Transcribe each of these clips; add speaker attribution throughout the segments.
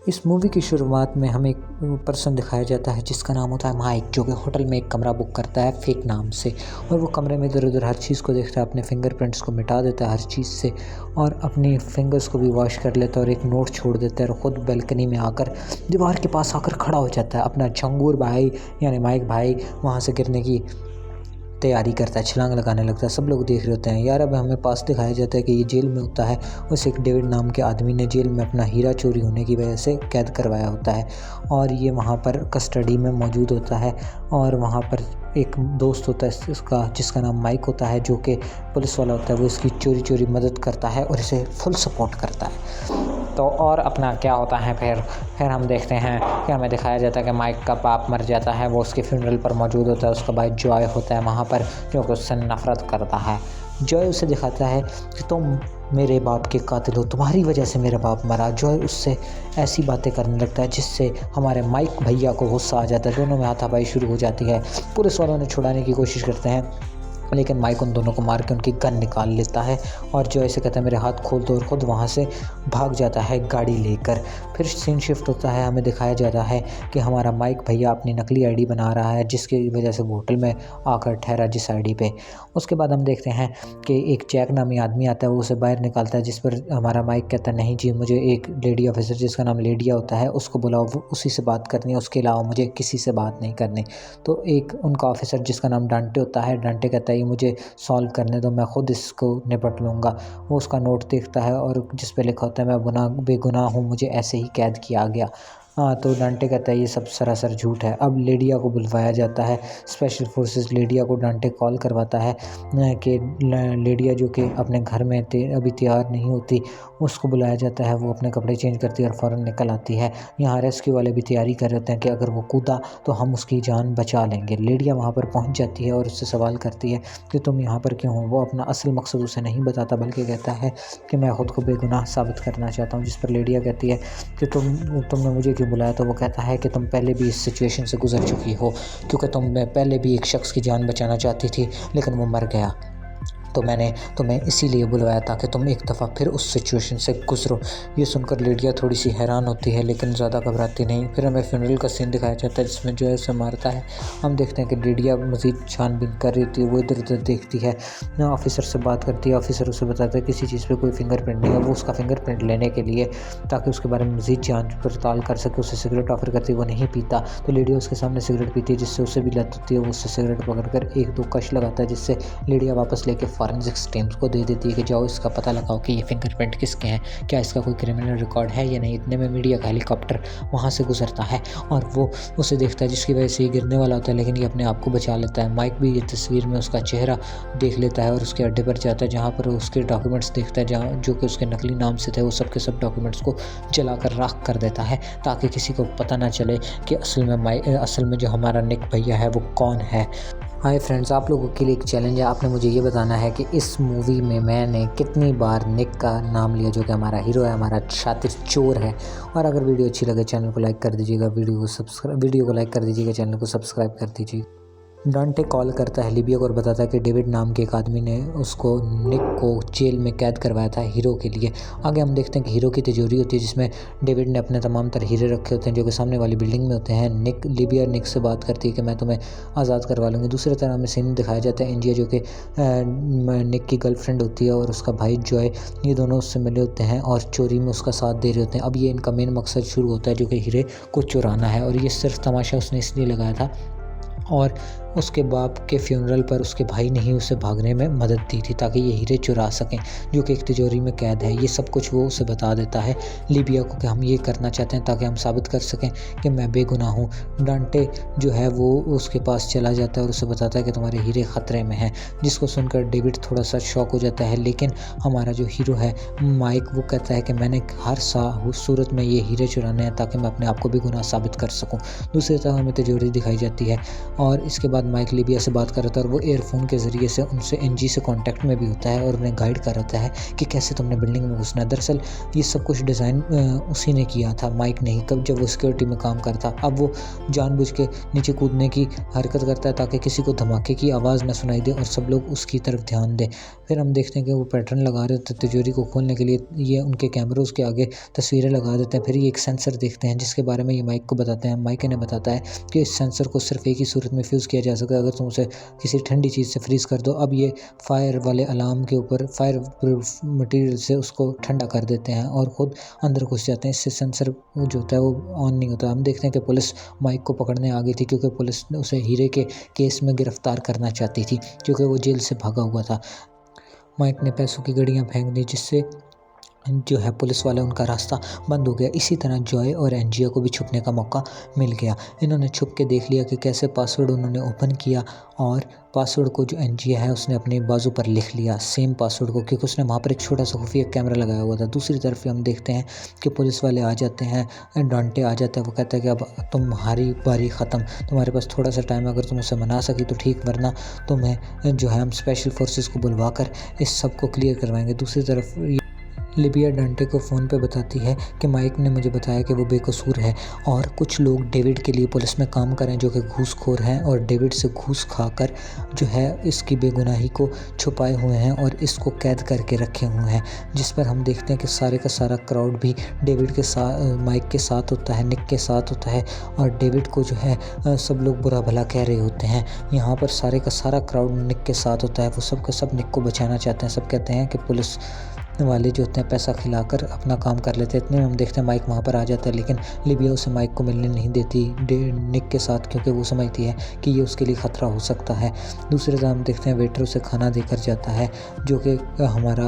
Speaker 1: इस मूवी की शुरुआत में हमें एक पर्सन दिखाया जाता है जिसका नाम होता है माइक, जो कि होटल में एक कमरा बुक करता है फेक नाम से। और वो कमरे में इधर-उधर हर चीज़ को देखता है, अपने फिंगरप्रिंट्स को मिटा देता है हर चीज़ से और अपनी फिंगर्स को भी वॉश कर लेता है और एक नोट छोड़ देता है और ख़ुद बालकनी में आकर दीवार के पास आकर खड़ा हो जाता है। अपना चंगूर भाई यानी माइक भाई वहाँ से गिरने की तैयारी करता है, छलांग लगाने लगता है। सब लोग देख रहे होते हैं। यार अब हमें पास दिखाया जाता है कि ये जेल में होता है। उस एक डेविड नाम के आदमी ने जेल में अपना हीरा चोरी होने की वजह से कैद करवाया होता है और ये वहाँ पर कस्टडी में मौजूद होता है। और वहाँ पर एक दोस्त होता है इसका, जिसका नाम माइक होता है, जो कि पुलिस वाला होता है। वो इसकी चोरी मदद करता है और इसे फुल सपोर्ट करता है। तो और अपना क्या होता है फिर हम देखते हैं कि हमें दिखाया जाता है कि माइक का बाप मर जाता है। वो उसके फ्यूनरल पर मौजूद होता है। उसका भाई जॉय होता है वहाँ पर, जो कि उससे नफ़रत करता है। जॉय उसे दिखाता है कि तुम मेरे बाप के कातिल हो, तुम्हारी वजह से मेरा बाप मरा। जॉय उससे ऐसी बातें करने लगता है जिससे हमारे माइक भैया को गुस्सा आ जाता है। दोनों में हाथापाई शुरू हो जाती है। पुलिस वालों ने छुड़ाने की कोशिश करते हैं, लेकिन माइक उन दोनों को मार के उनकी गन निकाल लेता है और जॉय से कहता है मेरे हाथ खोल दो, और ख़ुद वहाँ से भाग जाता है गाड़ी लेकर। फिर सीन शिफ्ट होता है। हमें दिखाया जाता है कि हमारा माइक भैया अपनी नकली आईडी बना रहा है, जिसकी वजह से वो होटल में आकर ठहरा जिस आईडी पे। उसके बाद हम देखते हैं कि एक जैक नामी आदमी आता है, वो उसे बाहर निकालता है, जिस पर हमारा माइक कहता है नहीं जी, मुझे एक लेडी ऑफिसर जिसका नाम लेडिया होता है उसको बुलाओ, वो उसी से बात करनी है, उसके अलावा मुझे किसी से बात नहीं करनी। तो एक उनका ऑफिसर जिसका नाम डांटे होता है, डांटे कहता है ये मुझे सॉल्व करने दो, मैं ख़ुद इसको निपट लूँगा। वो उसका नोट देखता है और जिस पे लिखा होता है मैं बेगुनाह हूँ, मुझे ऐसे ही कैद किया गया। तो डांटे कहता है ये सब सरासर झूठ है। अब लेडिया को बुलवाया जाता है। स्पेशल फोर्सेस लेडिया को डांटे कॉल करवाता है कि लेडिया जो कि अपने घर में अभी तैयार नहीं होती, उसको बुलाया जाता है। वो अपने कपड़े चेंज करती है और फ़ौरन निकल आती है। यहाँ रेस्क्यू वाले भी तैयारी कर रहे होते हैं कि अगर वो कूदा तो हम उसकी जान बचा लेंगे। लेडिया वहाँ पर पहुँच जाती है और उससे सवाल करती है कि तुम यहाँ पर क्यों हो। वो अपना असल मकसद उसे नहीं बताता, बल्कि कहता है कि मैं ख़ुद को बेगुनाह साबित करना चाहता हूँ। जिस पर लेडिया कहती है कि तुमने मुझे क्यों बुलाया। तो वो कहता है कि तुम पहले भी इस सिचुएशन से गुजर चुकी हो, क्योंकि तुम पहले भी एक शख्स की जान बचाना चाहती थी, लेकिन वो मर गया। तो मैंने तुम्हें इसीलिए बुलवाया था कि तुम एक दफ़ा फिर उस सिचुएशन से गुजरो। ये सुनकर लेडिया थोड़ी सी हैरान होती है, लेकिन ज़्यादा घबराती नहीं। फिर हमें फ्यूनरल का सीन दिखाया जाता है जिसमें जो है उसे मारता है। हम देखते हैं कि लेडिया मज़ीद छानबीन कर रही होती है। वो इधर उधर देखती है, ऑफिसर से बात करती है। ऑफिसर उसे बताता है किसी चीज़ पर कोई फिंगरप्रिंट नहीं है। वो उसका फिंगरप्रिंट लेने के लिए, ताकि उसके बारे में मज़ीद जाँच पड़ताल कर सके, उसे सिगरेट ऑफर करती है। वो नहीं पीता, तो लेडिया उसके सामने सिगरेट पीती है, जिससे उसे भी लत होती है। वो उससे सिगरेट पकड़कर एक दो कश लगाता है, जिससे लेडिया वापस लेके फॉरेंसिक्स टीम्स को दे देती है कि जाओ इसका पता लगाओ कि ये फिंगरप्रिंट किसके हैं, क्या इसका कोई क्रिमिनल रिकॉर्ड है या नहीं। इतने में मीडिया का हेलीकॉप्टर वहाँ से गुजरता है और वो उसे देखता है, जिसकी वजह से ये गिरने वाला होता है, लेकिन ये अपने आप को बचा लेता है। माइक भी ये तस्वीर में उसका चेहरा देख लेता है और उसके अड्डे पर जाता है, जहाँ पर उसके डॉक्यूमेंट्स देखता है, जहाँ जो कि उसके नकली नाम से थे। वो सब के सब डॉक्यूमेंट्स को जलाकर राख कर देता है, ताकि किसी को पता ना चले कि असल में जो हमारा निक भैया है वो कौन है। हाय फ्रेंड्स, आप लोगों के लिए एक चैलेंज है। आपने मुझे ये बताना है कि इस मूवी में मैंने कितनी बार निक का नाम लिया, जो कि हमारा हीरो है, हमारा शातिर चोर है। और अगर वीडियो अच्छी लगे चैनल को लाइक कर दीजिएगा, वीडियो को लाइक कर दीजिएगा, चैनल को सब्सक्राइब कर दीजिए। डांटे कॉल करता है लिबिया को और बताता है कि डेविड नाम के एक आदमी ने उसको निक को जेल में कैद करवाया था हीरो के लिए। आगे हम देखते हैं कि हीरो की तिजोरी होती है, जिसमें डेविड ने अपने तमाम तर हीरे रखे होते हैं, जो कि सामने वाली बिल्डिंग में होते हैं। लिबिया निक से बात करती है कि मैं तुम्हें आज़ाद करवा लूँगी। दूसरी तरह हमें सीन दिखाया जाता है एंजिया, जो कि निक की गर्लफ्रेंड होती है, और उसका भाई जॉय। ये दोनों उससे मिले होते हैं और चोरी में उसका साथ दे रहे होते हैं। अब ये इनका मेन मकसद शुरू होता है, जो कि हीरे को चुराना है। और ये सिर्फ तमाशा उसने इसलिए लगाया था, और उसके बाप के फ्यूनरल पर उसके भाई ने ही उसे भागने में मदद दी थी, ताकि ये हीरे चुरा सकें, जो कि एक तिजोरी में कैद है। ये सब कुछ वो उसे बता देता है लिबिया को कि हम ये करना चाहते हैं ताकि हम साबित कर सकें कि मैं बेगुनाह हूँ। डांटे जो है वो उसके पास चला जाता है और उसे बताता है कि तुम्हारे हीरे ख़तरे में हैं, जिसको सुनकर डेविड थोड़ा सा शॉक हो जाता है। लेकिन हमारा जो हीरो है माइक, वो कहता है कि मैंने हर सूरत में ये हीरे चुराने हैं, ताकि मैं अपने आप को बेगुनाह साबित कर सकूँ। दूसरी तरफ हमें तिजोरी दिखाई जाती है और इसके बाद बाद माइक लिबिया से बात कर रहा था और वो एयरफोन के ज़रिए से उनसे एनजी से कांटेक्ट में भी होता है और उन्हें गाइड कर रहा है कि कैसे तुमने बिल्डिंग में घुसना है। दरअसल ये सब कुछ डिज़ाइन उसी ने किया था, माइक नहीं, कब जब वो सिक्योरिटी में काम करता। अब वो जानबूझ के नीचे कूदने की हरकत करता है ताकि किसी को धमाके की आवाज़ न सुनाई दे और सब लोग उसकी तरफ ध्यान दें। फिर हम देखते हैं कि वो पैटर्न लगा रहे थे तिजोरी को खोलने के लिए, ये उनके कैमरों के आगे तस्वीरें लगा देते हैं। फिर ये एक सेंसर देखते हैं जिसके बारे में ये माइक को बताते हैं। माइक इन्हें बताता है कि इस सेंसर को सिर्फ एक ही सूरत में फ्यूज़ किया जा सकता है, अगर तुम उसे किसी ठंडी चीज़ से फ्रीज़ कर दो। अब ये फायर वाले अलार्म के ऊपर फायर प्रूफ मटेरियल से उसको ठंडा कर देते हैं और ख़ुद अंदर घुस जाते हैं। इससे सेंसर जो होता है वो ऑन नहीं होता। हम देखते हैं कि पुलिस माइक को पकड़ने आ गई थी क्योंकि पुलिस उसे हीरे के केस में गिरफ्तार करना चाहती थी क्योंकि वो जेल से भागा हुआ था। माइक ने पैसों की गड्डियाँ फेंक दी जिससे जो है पुलिस वाले उनका रास्ता बंद हो गया। इसी तरह जॉय और एंजिया को भी छुपने का मौका मिल गया। इन्होंने छुप के देख लिया कि कैसे पासवर्ड उन्होंने ओपन किया और पासवर्ड को जो एंजिया है उसने अपने बाजू पर लिख लिया, सेम पासवर्ड को, क्योंकि उसने वहाँ पर एक छोटा सा खुफिया कैमरा लगाया हुआ था। दूसरी तरफ हम देखते हैं कि पुलिस वाले आ जाते हैं, डांटे आ जाता है। वो कहता है कि अब तुम्हारी बारी ख़त्म, तुम्हारे पास थोड़ा सा टाइम, अगर तुम उसे मना सकी तो ठीक, वरना तुम्हें जो है हम स्पेशल फोर्सेस को बुलवा कर इस सब को क्लियर करवाएंगे। दूसरी तरफ लिबिया डांटे को फ़ोन पे बताती है कि माइक ने मुझे बताया कि वो बेकसूर है और कुछ लोग डेविड के लिए पुलिस में काम करें जो कि घूसखोर हैं और डेविड से घूस खाकर जो है इसकी बेगुनाही को छुपाए हुए हैं और इसको कैद करके रखे हुए हैं। जिस पर हम देखते हैं कि सारे का सारा क्राउड भी डेविड के साथ, माइक के साथ होता है, निक के साथ होता है और डेविड को जो है सब लोग बुरा भला कह रहे होते हैं। यहाँ पर सारे का सारा क्राउड निक के साथ होता है। वो सब का सब निक को बचाना चाहते हैं। सब कहते हैं कि पुलिस वाले जो होते हैं पैसा खिलाकर अपना काम कर लेते हैं। इतने में हम देखते हैं माइक वहाँ पर आ जाता है, लेकिन लिबिया उसे माइक को मिलने नहीं देती निक के साथ क्योंकि वो समझती है कि ये उसके लिए ख़तरा हो सकता है। दूसरे तरफ हम देखते हैं वेटर उसे खाना देकर जाता है जो कि हमारा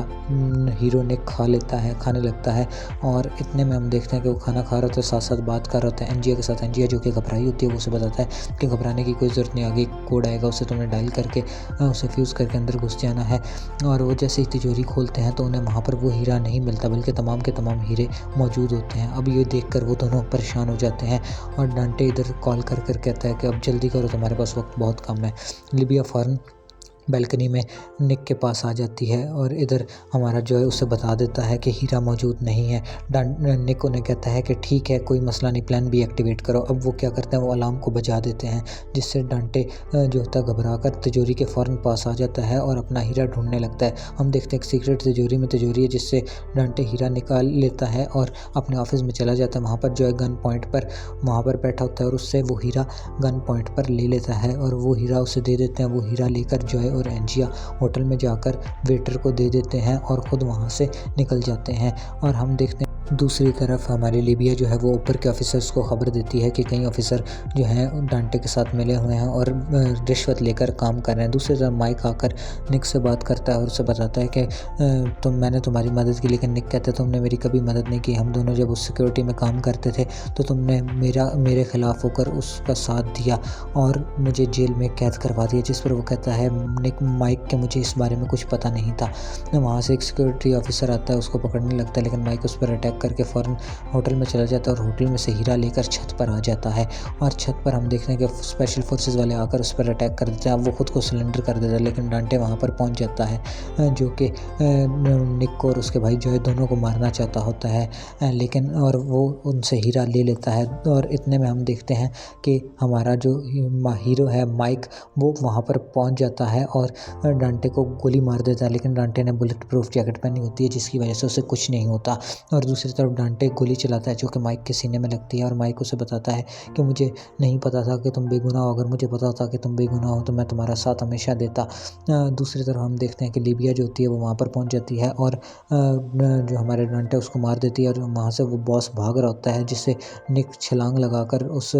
Speaker 1: हीरो निक खाने लगता है और इतने में हम देखते हैं कि वो खाना खा रहा होता है, साथ साथ बात कर रहा होता है एंजिया के साथ। एंजिया जो कि घबराई होती है वो उसे बताता है कि घबराने की कोई ज़रूरत नहीं, आगे कोड आएगा उसे तुमने डायल करके उसे फ्यूज़ करके अंदर घुस जाना है। और वो जैसे ही तिजोरी खोलते हैं तो उन्हें वहाँ पर वो हीरा नहीं मिलता बल्कि तमाम के तमाम हीरे मौजूद होते हैं। अब ये देखकर वो दोनों परेशान हो जाते हैं और डांटे इधर कॉल कर कहता है कि अब जल्दी करो, तुम्हारे पास वक्त बहुत कम है। लिबिया फ़ौरन बैल्कनी में निक के पास आ जाती है और इधर हमारा जो है उसे बता देता है कि हीरा मौजूद नहीं है। निक उन्हें कहता है कि ठीक है कोई मसला नहीं, प्लान बी एक्टिवेट करो। अब वो क्या करते हैं, वो अलार्म को बजा देते हैं जिससे डांटे जो होता है घबरा कर तिजोरी के फ़ौरन पास आ जाता है और अपना हीरा ढूंढने लगता है। हम देखते हैं एक सीक्रेट तिजोरी है जिससे डांटे हीरा निकाल लेता है और अपने ऑफिस में चला जाता है। वहाँ पर जो है गन पॉइंट पर वहाँ पर बैठा होता है और उससे वो हीरा गन पॉइंट पर ले लेता है और वो हीरा उसे दे देते हैं। वो हीरा लेकर जो है और एंजिया होटल में जाकर वेटर को दे देते हैं और ख़ुद वहाँ से निकल जाते हैं। और हम देखते हैं दूसरी तरफ हमारी लिबिया जो है वो ऊपर के ऑफिसर्स को खबर देती है कि कई ऑफिसर जो हैं डांटे के साथ मिले हुए हैं और रिश्वत लेकर काम कर रहे हैं। दूसरी तरफ माइक आकर निक से बात करता है और उसे बताता है कि मैंने तुम्हारी मदद की, लेकिन निक कहते तुमने मेरी कभी मदद नहीं की। हम दोनों जब उस सिक्योरिटी में काम करते थे तो तुमने मेरे ख़िलाफ़ होकर उसका साथ दिया और मुझे जेल में कैद करवा दिया। जिस पर वो कहता है निक माइक के मुझे इस बारे में कुछ पता नहीं था। वहाँ से एक सिक्योरिटी ऑफिसर आता है, उसको पकड़ने लगता है, लेकिन माइक उस पर अटैक करके फ़ौरन होटल में चला जाता है और होटल में से हीरा लेकर छत पर आ जाता है। और छत पर हम देखते हैं कि स्पेशल फोर्सेस वाले आकर उस पर अटैक कर देते हैं। अब वो खुद को सिलेंडर कर देता है, लेकिन डांटे वहाँ पर पहुँच जाता है जो कि निक को और उसके भाई जो है दोनों को मारना चाहता होता है, लेकिन और वो उनसे हीरा ले लेता है। और इतने में हम देखते हैं कि हमारा जो हीरो है माइक वो वहाँ पर पहुँच जाता है और डांटे को गोली मार देता है, लेकिन डांटे ने बुलेट प्रूफ जैकेट पहनी होती है जिसकी वजह से उसे कुछ नहीं होता। और दूसरी तरफ डांटे गोली चलाता है जो कि माइक के सीने में लगती है और माइक उसे बताता है कि मुझे नहीं पता था कि तुम बेगुनाह हो, अगर मुझे पता था कि तुम बेगुनाह हो तो मैं तुम्हारा साथ हमेशा देता। दूसरी तरफ हम देखते हैं कि लिबिया जो होती है वो वहाँ पर पहुँच जाती है और जो हमारे डांटे उसको मार देती है और वहाँ से वो बॉस भाग रहा होता है, जिससे निक छलांग लगाकर उस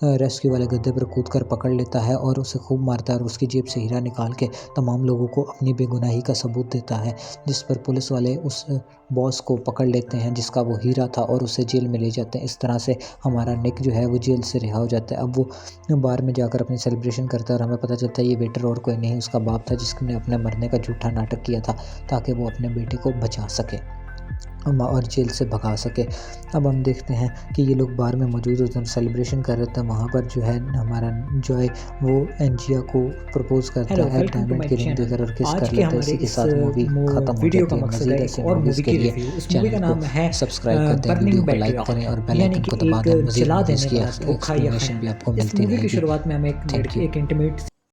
Speaker 1: रेस्क्यू वाले गद्दे पर कूद कर पकड़ लेता है और उसे खूब मारता है और उसकी जेब से हीरा निकाल के तमाम लोगों को अपनी बेगुनाही का सबूत देता है। जिस पर पुलिस वाले उस बॉस को पकड़ लेते हैं जिसका वो हीरा था और उसे जेल में ले जाते हैं। इस तरह से हमारा निक जो है वो जेल से रिहा हो जाता है। अब वो बार में जाकर अपनी सेलिब्रेशन करता है और हमें पता चलता है ये वेटर और कोई नहीं उसका बाप था जिसने अपने मरने का झूठा नाटक किया था ताकि वो अपने बेटे को बचा सके। और जेल से भगा सके। अब हम देखते हैं कि ये लोग बार में मौजूद होते हैं, सेलिब्रेशन कर रहे थे। वहाँ पर जो है हमारा जॉय वो एंजिया को प्रपोज करता
Speaker 2: हेलो,
Speaker 1: है
Speaker 2: वेलकम टू
Speaker 1: डायमंड
Speaker 2: माय
Speaker 1: की रिंग
Speaker 2: चैनल।
Speaker 1: देकर और किस
Speaker 2: आज
Speaker 1: कर
Speaker 2: के
Speaker 1: लेता है।
Speaker 2: हमारे
Speaker 1: इसी के
Speaker 2: इस
Speaker 1: साथ मूवी खत्म हो
Speaker 2: वीडियो का
Speaker 1: जाती है।
Speaker 2: मकसद
Speaker 1: मज़ीद
Speaker 2: है
Speaker 1: ऐसे
Speaker 2: एक और
Speaker 1: मूवीज़
Speaker 2: मूवी
Speaker 1: के
Speaker 2: की
Speaker 1: लिए
Speaker 2: रिव्यू। इस मूवी का
Speaker 1: चैनल को
Speaker 2: नाम है
Speaker 1: सब्सक्राइब कर दें,
Speaker 2: बर्निंग
Speaker 1: वीडियो को लाइक करें और
Speaker 2: पैट्रियट,
Speaker 1: बेल
Speaker 2: यानी
Speaker 1: आइकन
Speaker 2: कि
Speaker 1: को दबा
Speaker 2: एक
Speaker 1: दें। मज़ीद
Speaker 2: जला
Speaker 1: मूवीज़
Speaker 2: देने
Speaker 1: की
Speaker 2: वाला धोखा या
Speaker 1: एक्सप्लेनेशन भी
Speaker 2: खयानत।
Speaker 1: आपको
Speaker 2: इस
Speaker 1: मिलती
Speaker 2: मूवी की
Speaker 1: रहेगी।
Speaker 2: शुरुआत में हमें
Speaker 1: थैंक यू।
Speaker 2: एक इंटीमेट